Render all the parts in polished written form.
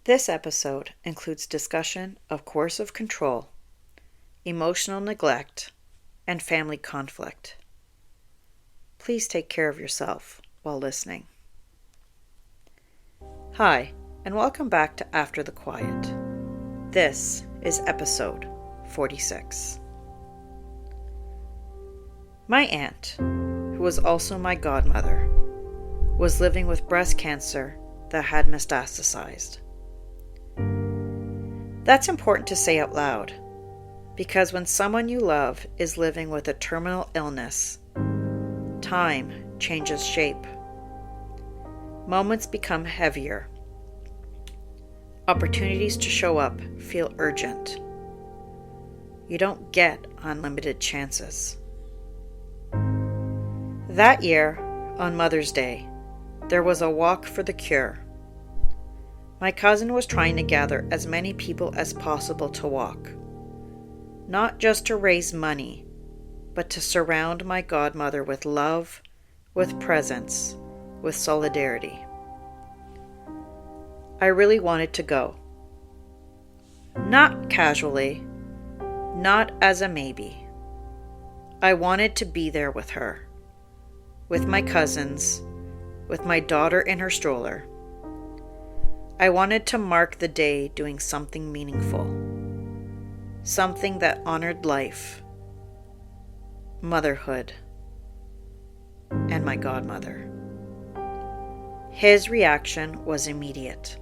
This episode includes discussion of coercive control, emotional neglect, and family conflict. Please take care of yourself while listening. Hi, and welcome back to After the Quiet. This is episode 46. My aunt, who was also my godmother, was living with breast cancer that had metastasized. That's important to say out loud, because when someone you love is living with a terminal illness, time changes shape. Moments become heavier. Opportunities to show up feel urgent. You don't get unlimited chances. That year, on Mother's Day, there was a walk for the cure. My cousin was trying to gather as many people as possible to walk. Not just to raise money, but to surround my godmother with love, with presence, with solidarity. I really wanted to go. Not casually, not as a maybe. I wanted to be there with her, with my cousins, with my daughter in her stroller. I wanted to mark the day doing something meaningful, something that honored life, motherhood, and my godmother. His reaction was immediate.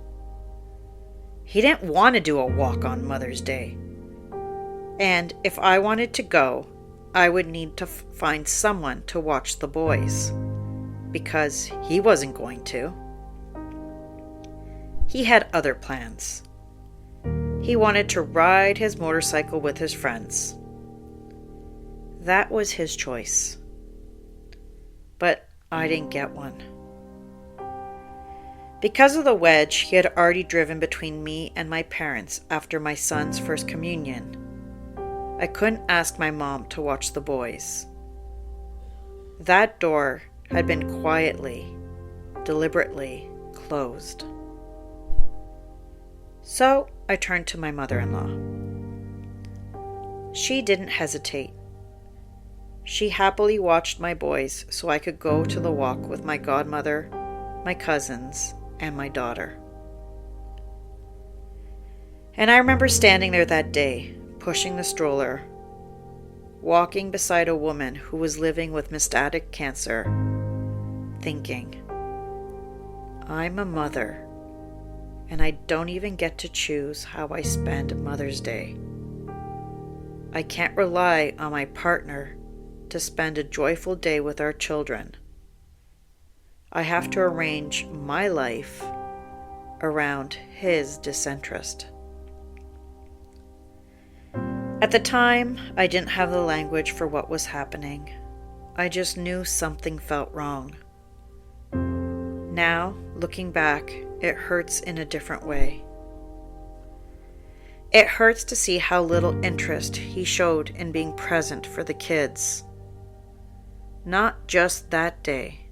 He didn't want to do a walk on Mother's Day. And if I wanted to go, I would need to find someone to watch the boys, because he wasn't going to. He had other plans. He wanted to ride his motorcycle with his friends. That was his choice. But I didn't get one. Because of the wedge he had already driven between me and my parents after my son's first communion, I couldn't ask my mom to watch the boys. That door had been quietly, deliberately closed. So I turned to my mother-in-law. She didn't hesitate. She happily watched my boys so I could go to the walk with my godmother, my cousins, and my daughter. And I remember standing there that day, pushing the stroller, walking beside a woman who was living with metastatic cancer, thinking, I'm a mother, and I don't even get to choose how I spend Mother's Day. I can't rely on my partner to spend a joyful day with our children. I have to arrange my life around his disinterest. At the time, I didn't have the language for what was happening. I just knew something felt wrong. Now, looking back, it hurts in a different way. It hurts to see how little interest he showed in being present for the kids. Not just that day,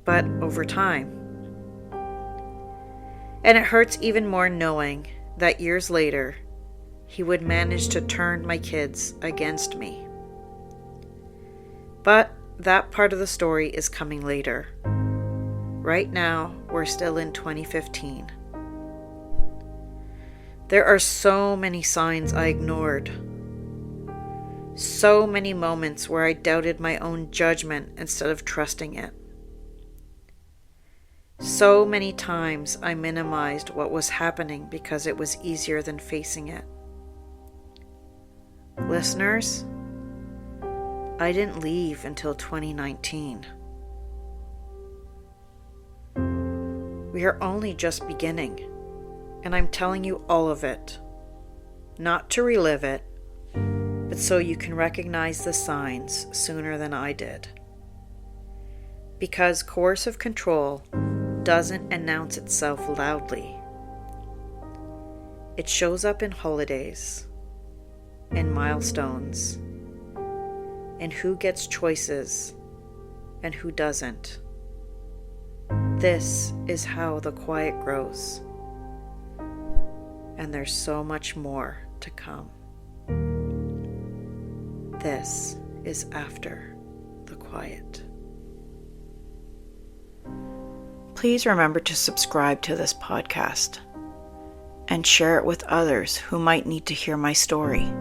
but over time. And it hurts even more knowing that years later, he would manage to turn my kids against me. But that part of the story is coming later. Right now, we're still in 2015. There are so many signs I ignored. So many moments where I doubted my own judgment instead of trusting it. So many times I minimized what was happening because it was easier than facing it. Listeners, I didn't leave until 2019. We are only just beginning, and I'm telling you all of it, not to relive it, but so you can recognize the signs sooner than I did. Because coercive control doesn't announce itself loudly. It shows up in holidays, in milestones, in who gets choices and who doesn't. This is how the quiet grows. and there's so much more to come. This is After the Quiet. Please remember to subscribe to this podcast and share it with others who might need to hear my story.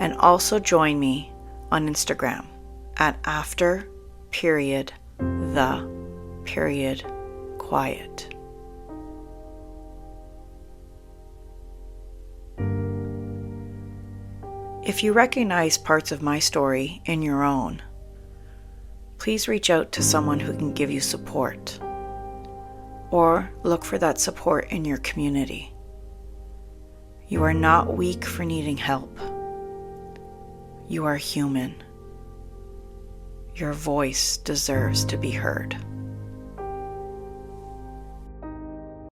And also join me on Instagram at after.the.quiet. If you recognize parts of my story in your own, please reach out to someone who can give you support, or look for that support in your community. You are not weak for needing help. You are human. Your voice deserves to be heard.